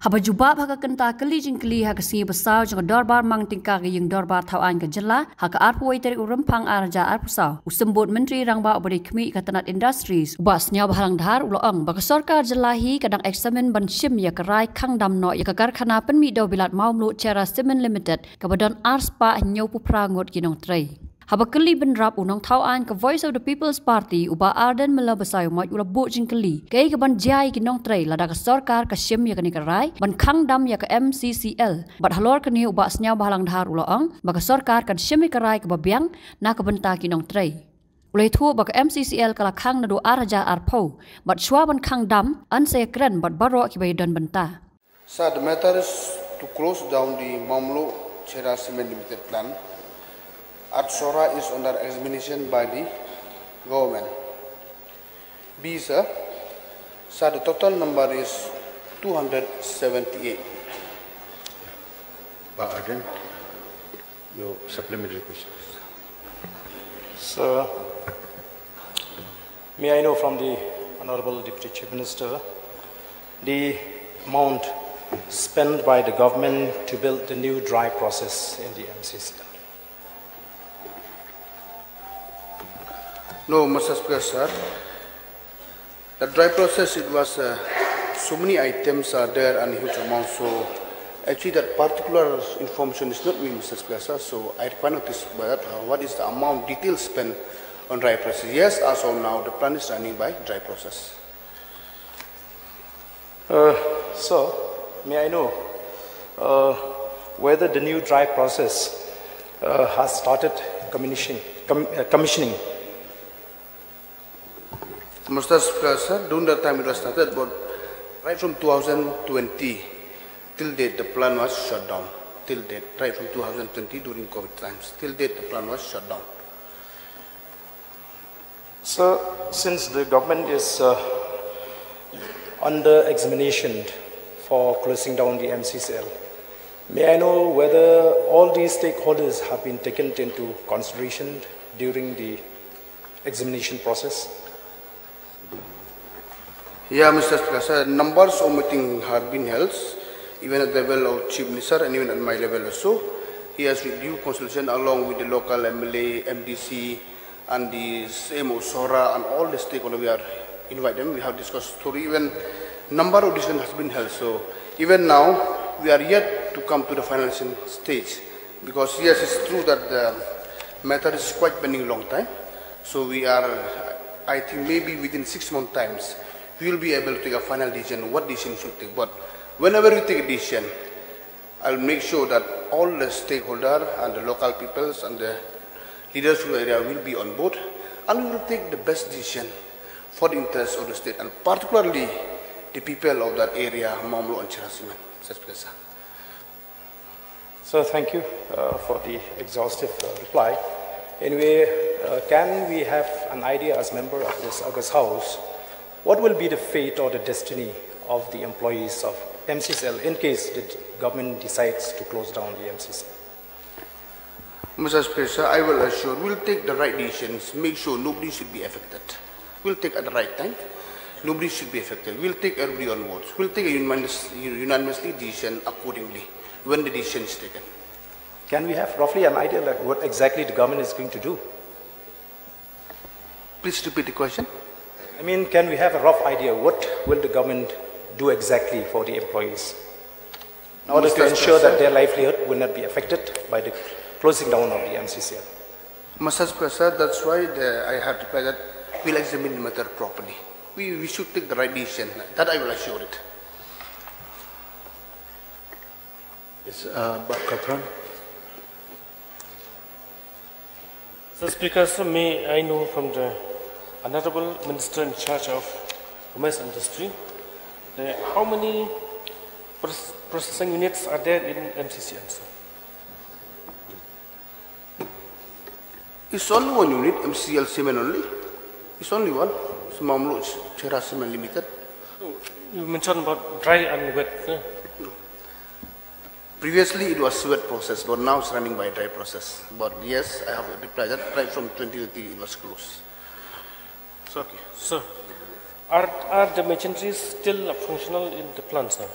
Haba jubab haka kenta keli jingkeli haka singi besar jang dorbar mang tingkar yang dorbar tauan ke jela haka arpuai teri urempang arja arpusau. Usembut Menteri Rangba Obari Kemi Katanat Industries ubas nyau bahalang Dhar uloang baka sorkar jelahi kadang eksamin ban shim ya kerai kang damno ya kakar khana penmi do bilat maumlu Chera Cement Limited kabadon arspa nyau puprangot ki Nongtrei. Haba keli benrap unang tauan ke Voice of the People's Party uba arden melabasai umat ula buk jingkeli kei ke ban jai ki Nongtrei lada ke sorkar ke shim ya kani kerai ban kang dam ya ke MCCL bat halor kani uba senyau bahalang Dhar uloang baka sorkar kan shim ya kerai ke Biang na ke benta ki Nongtrei. Ulai thu baka MCCL kala kang nadu araja arpo bat shwa ban kang dam an saya keren bat baro ki bayan benta. So the matter is to close down the Mamlu Chera Cement Limited plant. Atsora is under examination by the government. B, sir. So the total number is 278. But again, your supplementary questions. Sir, may I know from the Honorable Deputy Chief Minister the amount spent by the government to build the new dry process in the MCCL? No, Mr. Speaker, sir. The dry process, it was so many items are there and huge amount. So actually, that particular information is not me, Mr. Speaker, sir. So I require notice about what is the amount details spent on dry process. Yes, as of now, the plan is running by dry process. So, may I know whether the new dry process has started commissioning? Mr. Speaker, sir, during that time it was started, but right from 2020 till date the plan was shut down. Till date, right from 2020 during COVID times, till date the plan was shut down. So, since the government is under examination for closing down the MCCL, may I know whether all these stakeholders have been taken into consideration during the examination process? Yeah, Mr. Speaker, sir, numbers of meetings have been held, even at the level of Chief Minister and even at my level also. He has with due consultation along with the local MLA, MDC, and the same Sora and all the stakeholders. We are invite them. We have discussed story. Even number of decisions has been held. So even now we are yet to come to the final stage, because yes, it's true that the matter is quite pending a long time. So we are, I think maybe within 6 months times we will be able to take a final decision what decision we should take. But whenever we take a decision, I'll make sure that all the stakeholders and the local peoples and the leaders of the area will be on board, and we will take the best decision for the interests of the state, and particularly the people of that area, Mamlu and Chera Cement. So thank you for the exhaustive reply. Anyway, can we have an idea as member of this August House, what will be the fate or the destiny of the employees of MCCL in case the government decides to close down the MCCL? Mr. Speaker, I will assure we'll take the right decisions, make sure nobody should be affected. We'll take at the right time. Nobody should be affected. We'll take everybody on board. We'll take a unanimously decision accordingly when the decision is taken. Can we have roughly an idea like what exactly the government is going to do? Please repeat the question. I mean, can we have a rough idea what will the government do exactly for the employees in order to ensure that their livelihood will not be affected by the closing down of the MCCL? Mr. Speaker, that's why I have replied that we'll examine the matter properly. We should take the right decision. That I will assure it. Yes, Katran. Mr. Speaker, sir, may I know from the Honorable Minister in charge of Commerce and Industry, how many processing units are there in MCCL, sir? It's only one unit, MCCL Cement only. It's only one. It's Mamlu Chera Cement Limited. You mentioned about dry and wet. Previously it was wet process, but now it's running by dry process. But yes, I have replied that right from 2020 it was closed. So, okay. So, are the machineries still functional in the plant, sir?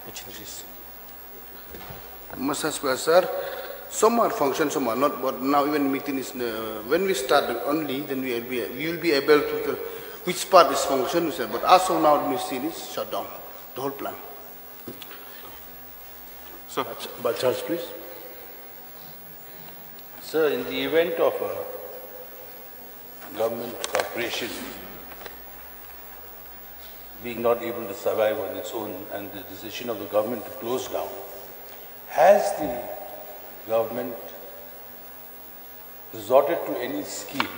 machineries? Mr. Speaker, sir, some are functions, some are not. But now even meeting is when we start only, then we will be able to tell which part is function. But as of now, the machine is shut down. The whole plan. So, But Charles, please. Sir, in the event of a government corporation being not able to survive on its own and the decision of the government to close down, has the government resorted to any scheme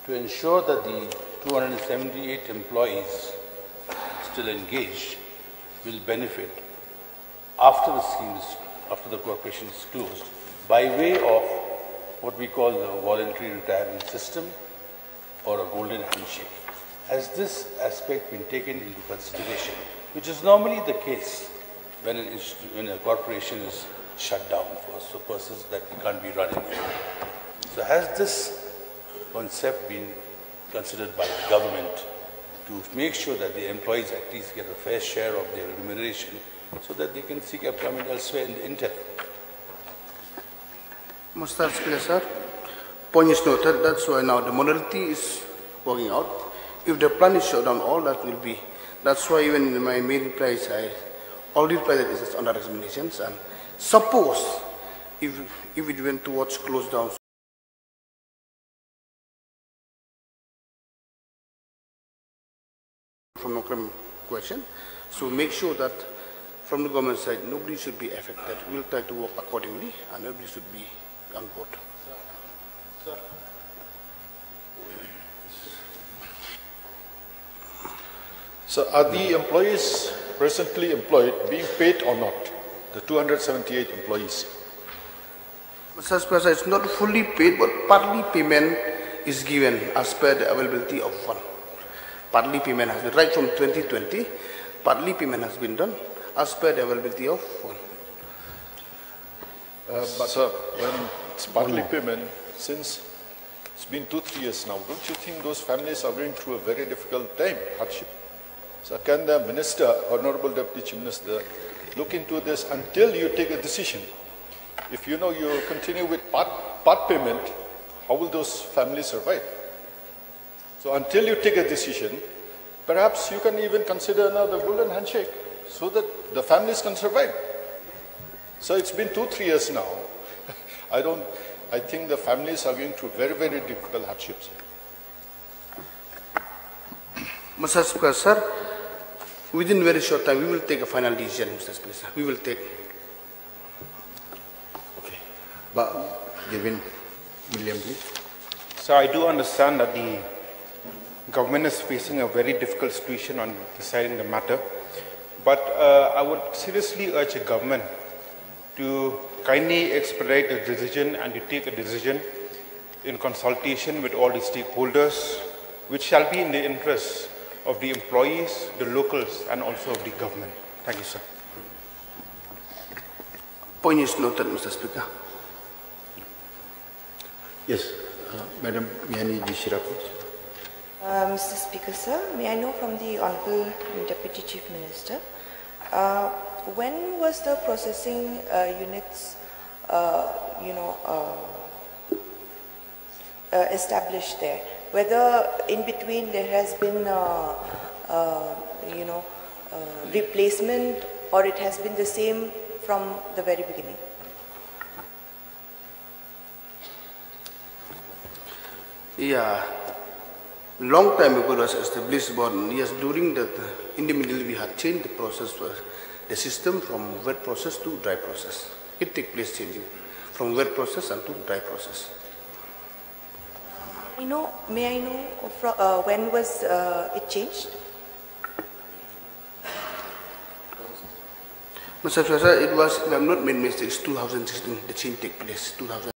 to ensure that the 278 employees still engaged will benefit after the scheme is, after the corporation is closed, by way of what we call the voluntary retirement system or a golden handshake? Has this aspect been taken into consideration, which is normally the case when a corporation is shut down for purposes that it can't be running? So has this concept been considered by the government to make sure that the employees at least get a fair share of their remuneration so that they can seek employment elsewhere in the interim? Mr. Speaker, sir, point is noted. That's why now the modality is working out. If the plan is shut down, all that will be. That's why even in my main replies, I already replied that it is under examinations. And suppose if it went towards close down, from Nongtrei question, so make sure that from the government side, nobody should be affected. We'll try to work accordingly, and everybody should be on board. Sir. So are the employees presently employed being paid or not? The 278 employees. Mr. Speaker, it's not fully paid, but partly payment is given as per the availability of fund. Partly payment has been, right from 2020, partly payment has been done as per the availability of fund. But sir, when it's partly payment, since it's been 2-3 years now, don't you think those families are going through a very difficult time, hardship? So can the Minister, Honorable Deputy Chief Minister, look into this until you take a decision? If you know you continue with part payment, how will those families survive? So until you take a decision, perhaps you can even consider another golden handshake so that the families can survive. So it's been 2-3 years now. I think the families are going through very, very difficult hardships. Mr. Speaker, sir, within very short time, we will take a final decision, Mr. Speaker. We will take. Okay. But Gavin, William, please. So I do understand that the government is facing a very difficult situation on deciding the matter, but I would seriously urge the government to kindly expedite the decision and to take a decision in consultation with all the stakeholders, which shall be in the interest of the employees, the locals, and also of the government. Thank you, sir. Point is noted, Mr. Speaker. Yes, Madam Miani Jishira, please. Mr. Speaker, sir, may I know from the Honorable Deputy Chief Minister, when was the processing units, established there? Whether in between there has been, replacement, or it has been the same from the very beginning? Yeah, long time ago it was established, but yes, during that, in the middle we had changed the process, the system from wet process to dry process. It takes place changing from wet process and to dry process. May I know when was it changed? Mr. Professor, it was, if I am not made mistakes, 2016, the change take place, 2016.